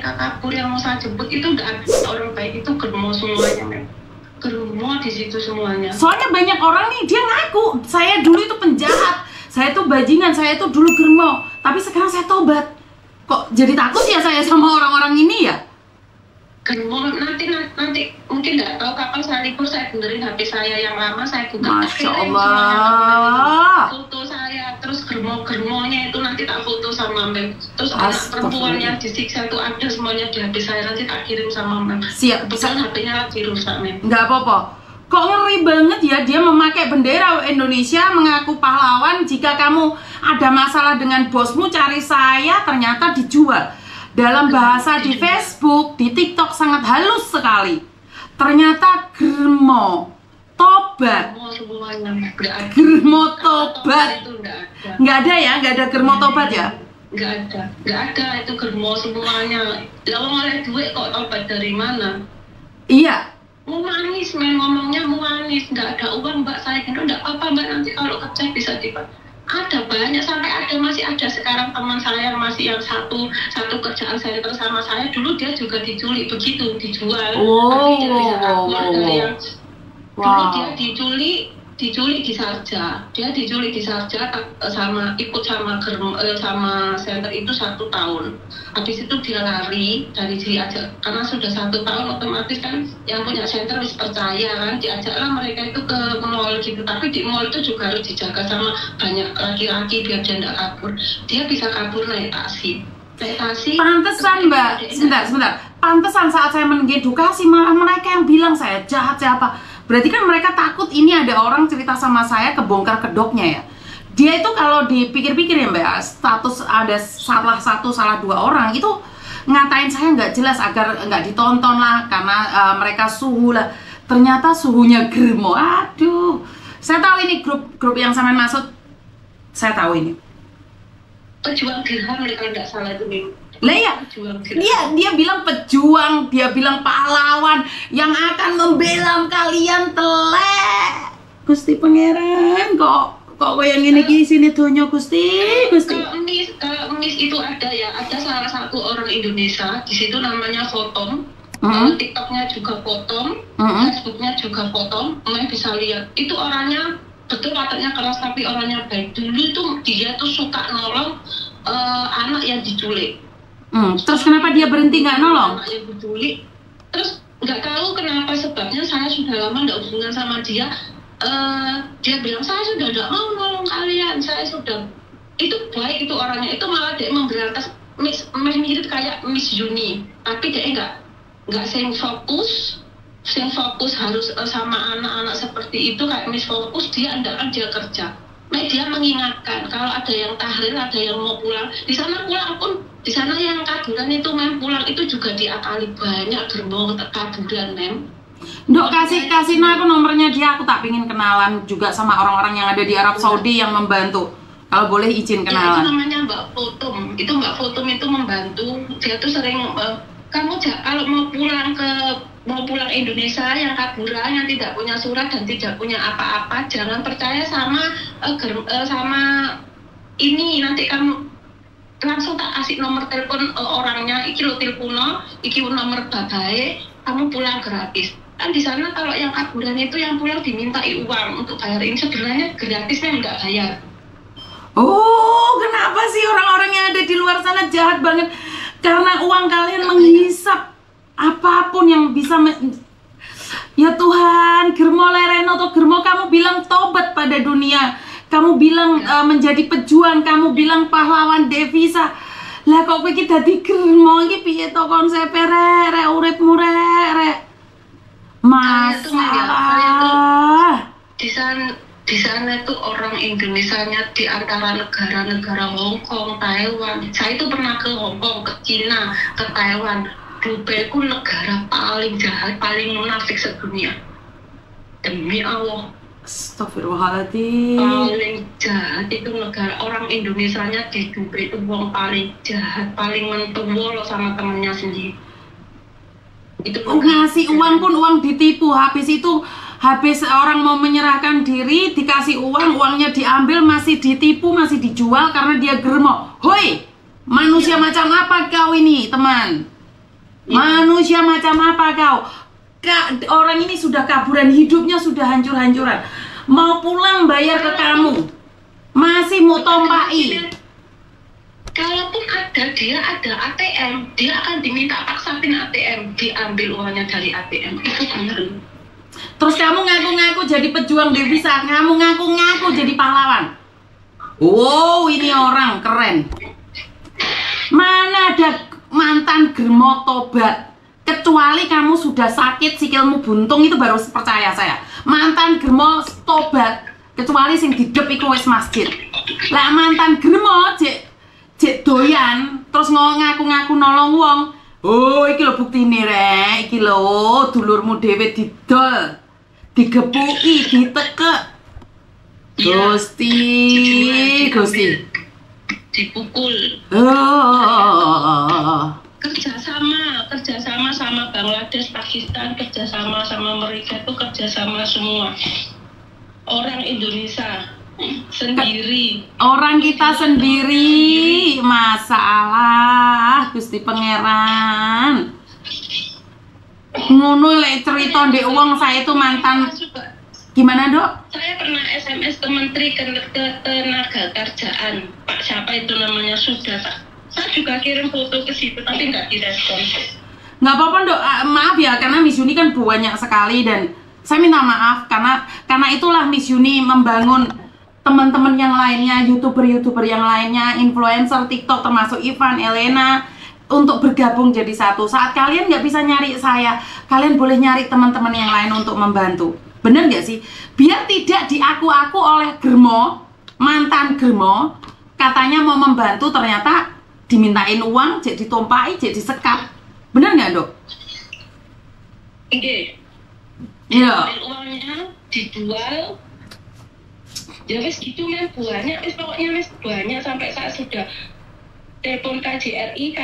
mereka kabur yang mau saya jemput itu nggak ada orang baik, itu germo semuanya, germo di situ semuanya. Soalnya banyak orang nih dia ngaku saya dulu itu penjahat, saya tuh bajingan, saya tuh dulu germo, tapi sekarang saya tobat. Kok jadi takut ya saya sama orang-orang ini ya? Germo nanti mungkin nggak tahu kapan saya libur, saya benerin HP saya yang lama, saya buka. Masya Allah. Foto saya, terus germonya itu nanti tak foto sama Mem. Terus anak perempuan yang disiksa itu ada semuanya di HP saya, nanti tak kirim sama Mem. Siap. Kebetulan HP-nya lagi rusak, Mem. Nggak apa-apa. Kok ngeri banget ya dia memakai bendera Indonesia, mengaku pahlawan. Jika kamu ada masalah dengan bosmu, cari saya, ternyata dijual. Dalam bahasa di Facebook, di TikTok sangat halus sekali. Ternyata germo, tobat. Germo tobat. Nggak ada ya, nggak ada germo tobat ya? Nggak ada itu germo semuanya. Lalu oleh duit kok tobat dari mana? Iya. Mau manis, ngomongnya mau manis. Nggak ada uang mbak, saya gitu. Nggak apa-apa mbak, nanti kalau kecek bisa dipak. Ada banyak, sampai ada, masih ada sekarang teman saya yang masih yang satu kerjaan center sama saya dulu, dia juga diculik begitu, dijual. Tapi dia bisa kabur dari yang dulu dia diculik di Sarja, ikut sama center itu 1 tahun. Habis itu dia lari dari diajak, karena sudah 1 tahun otomatis kan yang punya center harus percaya kan, diajaklah mereka itu ke mall gitu. Tapi di mall itu juga harus dijaga sama banyak laki-laki biar dia tidak kabur. Dia bisa kabur naik taksi. Pantesan mbak, sebentar. Pantesan saat saya mengedukasi malah mereka yang bilang saya jahat siapa. Berarti kan mereka takut ini ada orang cerita sama saya, kebongkar kedoknya ya. Dia itu kalau dipikir-pikir ya mbak, status ada salah 2 orang itu ngatain saya nggak jelas agar nggak ditonton lah, karena mereka suhu lah. Ternyata suhunya germo. Aduh, saya tahu ini grup yang sama maksud. Saya tahu ini. Pejuang dirham kalau nggak salah itu nih. Lah ya, dia bilang pejuang, dia bilang pahlawan yang akan membela kalian telek. Gusti Pangeran, kok yang ini di sini donya Gusti. Miss itu ada ya, ada salah satu orang Indonesia di situ namanya Fotom. TikToknya juga Fotom, Facebooknya juga Fotom. Kalian bisa lihat, itu orangnya betul wataknya keras tapi orangnya baik. Dulu itu dia tuh suka nolong anak yang diculik. Terus kenapa dia berhenti nggak nolong? Anak yang diculik, terus nggak tahu kenapa sebabnya. Saya sudah lama nggak hubungan sama dia. Dia bilang saya sudah nggak mau nolong kalian, saya sudah. Itu baik itu orangnya, itu malah dia memberantas mirip kayak Miss Yuni, tapi dia nggak sing fokus harus sama anak-anak seperti itu kayak Miss Fokus. Dia enggak kan, dia kerja. Dia mengingatkan kalau ada yang tahlil, ada yang mau pulang. Di sana pulang pun, di sana yang kaburan itu pulang itu juga diakali banyak germo kaburan Dok, kasih aku nomornya dia, aku tak pingin kenalan juga sama orang-orang yang ada di Arab Saudi yang membantu. Kalau boleh izin kenalan. Ya, itu namanya Mbak Fotum. Itu Mbak Fotum itu membantu. Dia tuh sering kamu kalau mau pulang Indonesia yang kaburan, yang tidak punya surat dan tidak punya apa-apa, jangan percaya sama ini. Nanti kamu langsung tak kasih nomor telepon orangnya, iki lo telepono, iki nomor babae, kamu pulang gratis. Kan di sana kalau yang kaburan itu yang pulang dimintai uang untuk bayar. Ini sebenarnya gratisnya nggak bayar. Oh, kenapa sih orang-orang yang ada di luar sana jahat banget? Karena uang kalian menghisap apapun yang bisa ya Tuhan. Germo lereno atau germo, kamu bilang tobat pada dunia, kamu bilang menjadi pejuang, kamu bilang pahlawan devisa. Lah kok kowe iki dadi germo iki piye to konsepe rek uripmu rek? Masalah. Di sana tuh orang Indonesianya di antara negara-negara Hong Kong, Taiwan. Saya itu pernah ke Hong Kong, ke Cina, ke Taiwan. Dubai itu negara paling jahat, paling munafik sedunia. Demi Allah. Astagfirullahaladzim. Paling jahat itu negara, orang Indonesianya di Dubai itu wong paling jahat, paling mentuwo sama temennya sendiri. Itu ngasih uang pun uang ditipu. Habis orang mau menyerahkan diri, dikasih uang, uangnya diambil, masih ditipu, masih dijual karena dia germo. Hoi, manusia macam apa kau ini, teman? Manusia macam apa kau? Orang ini sudah kaburan, hidupnya sudah hancur-hancuran. Mau pulang bayar ke kamu, masih mau tompai. Kalaupun dia ada ATM, dia akan diminta paksa pin ATM, diambil uangnya dari ATM. Itu benar. Terus kamu ngaku-ngaku jadi pejuang devisa, kamu ngaku-ngaku jadi pahlawan. Wow, ini orang keren. Mana ada mantan germo tobat? Kecuali kamu sudah sakit, sikilmu buntung, itu baru percaya saya. Mantan germo tobat, kecuali sing didep iku wis masjid. Lah mantan germo cek doyan terus ngaku-ngaku nolong wong. Oh, iki lho buktine rek, iki lho dulurmu dhewe didol, digepuki, ditekek. Gusti, Gusti. Dipukul. Kerjasama sama Bangladesh, Pakistan, kerjasama sama mereka itu kerjasama semua. Orang Indonesia sendiri. Orang kita sendiri, masalah Gusti Pangeran. Ngono lek cerita ndek wong saya itu mantan. Gimana, Dok? Saya pernah SMS ke Menteri Ketenagakerjaan, Pak siapa itu namanya, sudah saya juga kirim foto ke situ tapi nggak direspon. Nggak apa-apa, Dok. Maaf ya, karena Miss Yuni kan banyak sekali dan saya minta maaf karena itulah Miss Yuni membangun teman-teman yang lainnya, YouTuber yang lainnya, influencer TikTok termasuk Ivan, Elena, untuk bergabung jadi satu. Saat kalian nggak bisa nyari saya, kalian boleh nyari teman-teman yang lain untuk membantu. Bener nggak sih? Biar tidak diaku-aku oleh germo, mantan germo, katanya mau membantu, ternyata dimintain uang, jadi ditompai, jadi disekap. Bener nggak, Dok? Oke. Iya. Uangnya dijual. Ya wes gitu men, banyak, wes pokoknya wes banyak sampai saya sudah telepon KJRI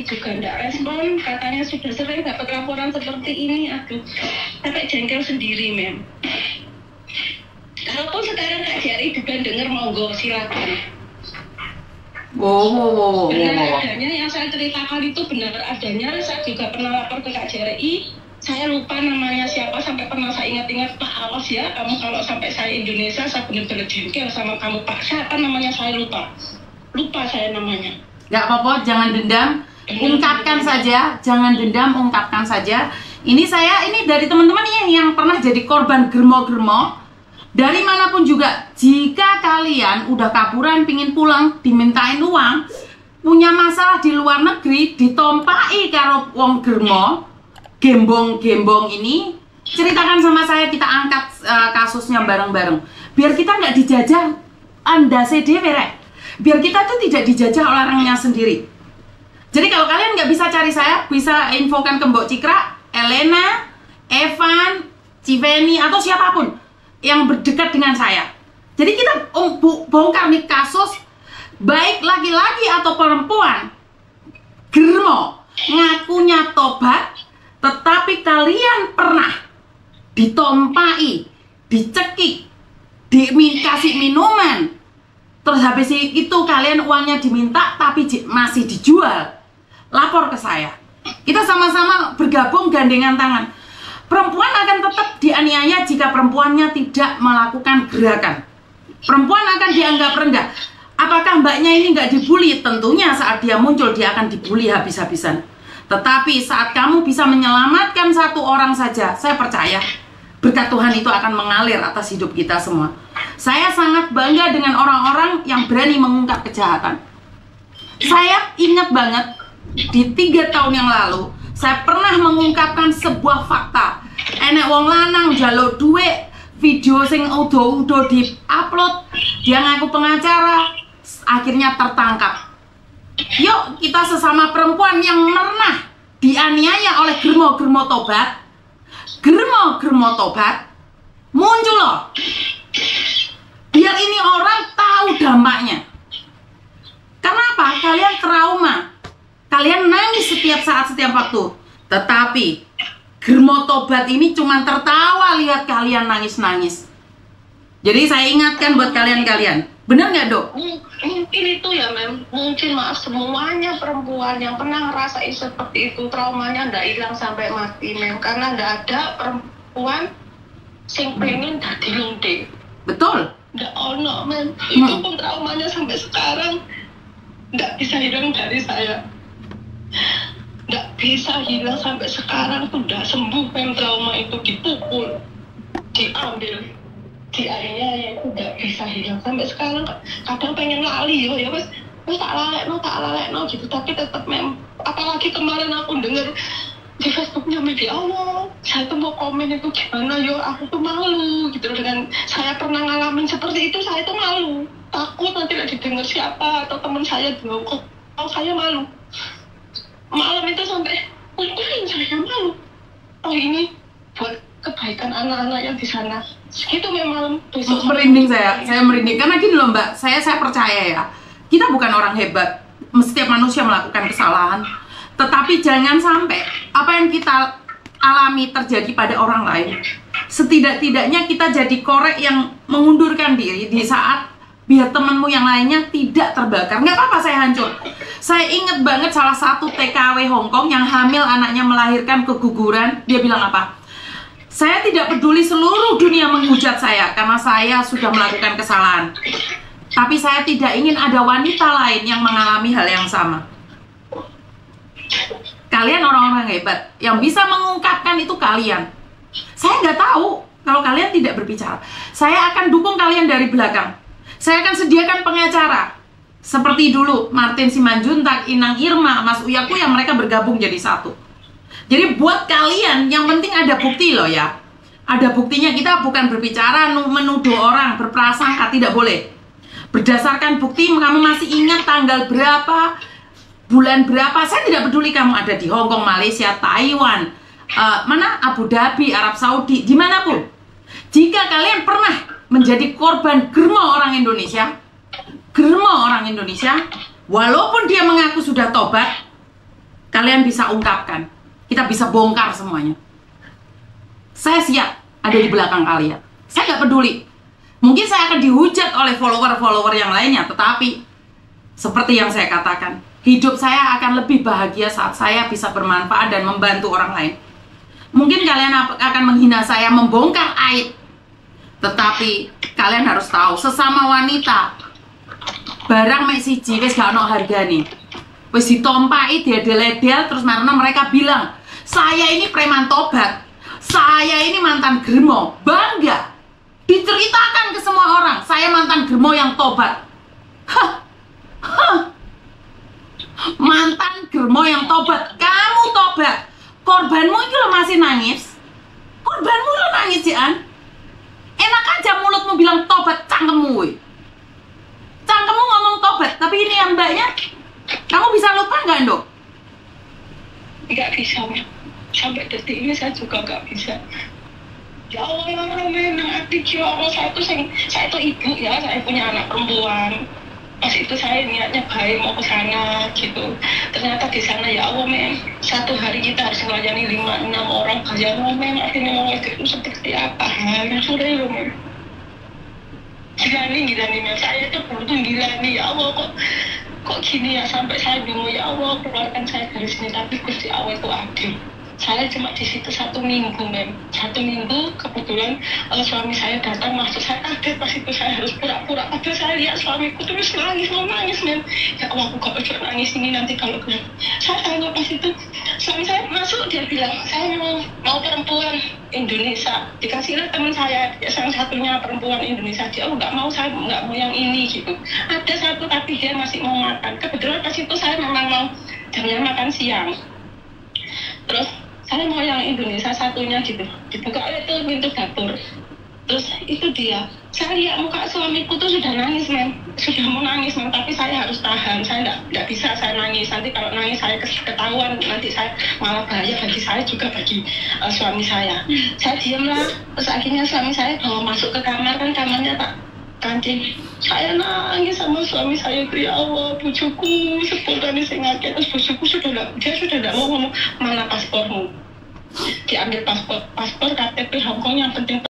juga nggak respon, katanya sudah sering dapat laporan seperti ini. Aduh, sampai jengkel sendiri men. Kalaupun sekarang KJRI juga dengar, monggo silakan. Benar adanya yang saya ceritakan itu benar adanya. Saya juga pernah lapor ke KJRI. Saya lupa namanya siapa, sampai pernah saya ingat-ingat, Pak awas ya kamu kalau sampai saya Indonesia, saya benar-benar jengkel sama kamu Pak. Siapa namanya saya lupa saya namanya. Gak apa-apa, jangan dendam, ungkapkan saja, jangan dendam, ungkapkan saja. Ini dari teman-teman yang pernah jadi korban germo-germo, dari manapun juga. Jika kalian udah kaburan, pingin pulang, dimintain uang, punya masalah di luar negeri, ditompai karo wong germo, gembong-gembong ini, ceritakan sama saya, kita angkat kasusnya bareng-bareng. Biar kita nggak dijajah Anda CDW, rek. Biar kita tuh tidak dijajah oleh orangnya sendiri. Jadi kalau kalian nggak bisa cari saya, bisa infokan ke Mbok Cikra, Elena, Evan, Civeni, atau siapapun yang berdekat dengan saya. Jadi kita bongkar nih kasus, baik laki-laki atau perempuan germo ngakunya tobat, tetapi kalian pernah ditompai, dicekik, dikasih minuman, terus habis itu kalian uangnya diminta tapi masih dijual. Lapor ke saya. Kita sama-sama bergabung, gandengan tangan. Perempuan akan tetap dianiaya jika perempuannya tidak melakukan gerakan. Perempuan akan dianggap rendah. Apakah mbaknya ini nggak dibully? Tentunya saat dia muncul dia akan dibully habis-habisan. Tetapi saat kamu bisa menyelamatkan satu orang saja, saya percaya berkat Tuhan itu akan mengalir atas hidup kita semua. Saya sangat bangga dengan orang-orang yang berani mengungkap kejahatan. Saya ingat banget di 3 tahun yang lalu, saya pernah mengungkapkan sebuah fakta. Enek wong lanang njaluk duit, video sing udo-udo di-upload, dia ngaku pengacara, akhirnya tertangkap. Yuk kita sesama perempuan yang pernah dianiaya oleh germo-germo tobat, germo-germo tobat, muncul loh. Biar ini orang tahu dampaknya. Kenapa? Kalian trauma, kalian nangis setiap saat, setiap waktu. Tetapi germo tobat ini cuma tertawa lihat kalian nangis-nangis. Jadi saya ingatkan buat kalian-kalian, benar nggak dok? Mungkin itu ya mem, mungkin maaf semuanya perempuan yang pernah ngerasain seperti itu, traumanya nggak hilang sampai mati mem, karena nggak ada perempuan sing pengen dadi lonte. Betul. Nggak ono mem, itu pun traumanya sampai sekarang nggak bisa hilang dari saya, nggak bisa hilang sampai sekarang tuh nggak sembuh mem, trauma itu dipukul, diambil, dianiaya itu nggak bisa hilang sampai sekarang. Kadang pengen lali ya wes tak lalekno gitu, tapi tetap mem. Apalagi kemarin aku denger di Facebooknya media Allah, saya tuh mau komen itu gimana yo, aku tuh malu gitu dengan saya pernah ngalamin seperti itu. Saya tuh malu, takut nanti didengar siapa atau teman saya bilang kok saya malu. Malam itu sampai ngapain saya malu, oh ini buat kebaikan anak-anak yang di sana. Segitu memang besok merinding saya merinding karena gini loh mbak, saya percaya ya, kita bukan orang hebat, setiap manusia melakukan kesalahan, tetapi jangan sampai apa yang kita alami terjadi pada orang lain. Setidak-tidaknya kita jadi korek yang mengundurkan diri di saat biar temenmu yang lainnya tidak terbakar. Nggak apa-apa saya hancur. Saya ingat banget salah satu TKW Hongkong yang hamil, anaknya melahirkan keguguran. Dia bilang apa? Saya tidak peduli seluruh dunia menghujat saya karena saya sudah melakukan kesalahan. Tapi saya tidak ingin ada wanita lain yang mengalami hal yang sama. Kalian orang-orang hebat, yang bisa mengungkapkan itu kalian. Saya nggak tahu kalau kalian tidak berbicara. Saya akan dukung kalian dari belakang. Saya akan sediakan pengacara. Seperti dulu, Martin Simanjuntak, Inang Irma, Mas Uyaku yang mereka bergabung jadi satu. Jadi buat kalian, yang penting ada bukti loh ya. Ada buktinya, kita bukan berbicara menuduh orang, berprasangka, tidak boleh. Berdasarkan bukti, kamu masih ingat tanggal berapa, bulan berapa, saya tidak peduli kamu ada di Hongkong, Malaysia, Taiwan, Abu Dhabi, Arab Saudi, dimanapun. Jika kalian pernah menjadi korban germo orang Indonesia, walaupun dia mengaku sudah tobat, kalian bisa ungkapkan, kita bisa bongkar semuanya. Saya siap ada di belakang kalian. Saya nggak peduli. Mungkin saya akan dihujat oleh follower-follower yang lainnya, tetapi seperti yang saya katakan, hidup saya akan lebih bahagia saat saya bisa bermanfaat dan membantu orang lain. Mungkin kalian akan menghina saya, membongkar aib, tetapi kalian harus tahu, sesama wanita, barang mek siji wis gak ono hargane. Wis ditompai, diadel-edel, terus karena mereka bilang, saya ini preman tobat, saya ini mantan germo, bangga. Diceritakan ke semua orang, saya mantan germo yang tobat. Mantan germo yang tobat, kamu tobat. Korbanmu itu lo masih nangis. Korbanmu lo nangis Jian. Enak aja mulutmu bilang tobat, cangkemmu. Cangkemmu ngomong tobat, tapi ini yang mbaknya, kamu bisa lupa nggak dok? Nggak bisa, sampai detik ini saya juga nggak bisa. Ya Allah, saya tuh ibu ya, saya punya anak perempuan. Pas itu saya niatnya baik mau ke sana gitu. Ternyata di sana ya Allah men, satu hari kita harus melayani 5-6 orang. Bayang men, akhirnya mau itu seperti apa? Sudah ya men. Gila nih men, saya tuh beruntung gila nih ya Allah kok gini ya, sampai saya bingung ya Allah keluarkan saya dari sini, tapi Gusti Allah itu adil. Saya cuma di situ 1 minggu men, 1 minggu kebetulan suami saya datang masuk, saya kaget pas itu, saya harus pura-pura. Padahal saya lihat suamiku terus mau nangis men. Ya Allah, aku gak bisa nangis ini nanti kalau saya tanya pas itu suami saya masuk, dia bilang saya mau perempuan Indonesia. Dikasihlah teman saya, yang satunya perempuan Indonesia. Dia nggak mau, saya nggak mau yang ini gitu. Ada satu tapi dia masih mau makan. Kebetulan pas itu saya memang mau jamnya makan siang. Terus saya mau yang Indonesia satunya gitu, dibuka itu pintu dapur, terus itu dia, saya lihat muka suamiku tuh sudah nangis men, sudah mau nangis men, tapi saya harus tahan, saya nggak bisa saya nangis, nanti kalau nangis saya ketahuan, nanti saya malah bahaya bagi saya juga bagi suami saya diam lah. Terus akhirnya suami saya bawa masuk ke kamar, kan kamarnya tak kancing, saya nangis sama suami saya itu, ya Allah bujuku sepuluh nih saya ngakit. Terus bujuku dia sudah tidak mau ngomong, mana paspormu, diambil paspor KTP Hongkong yang penting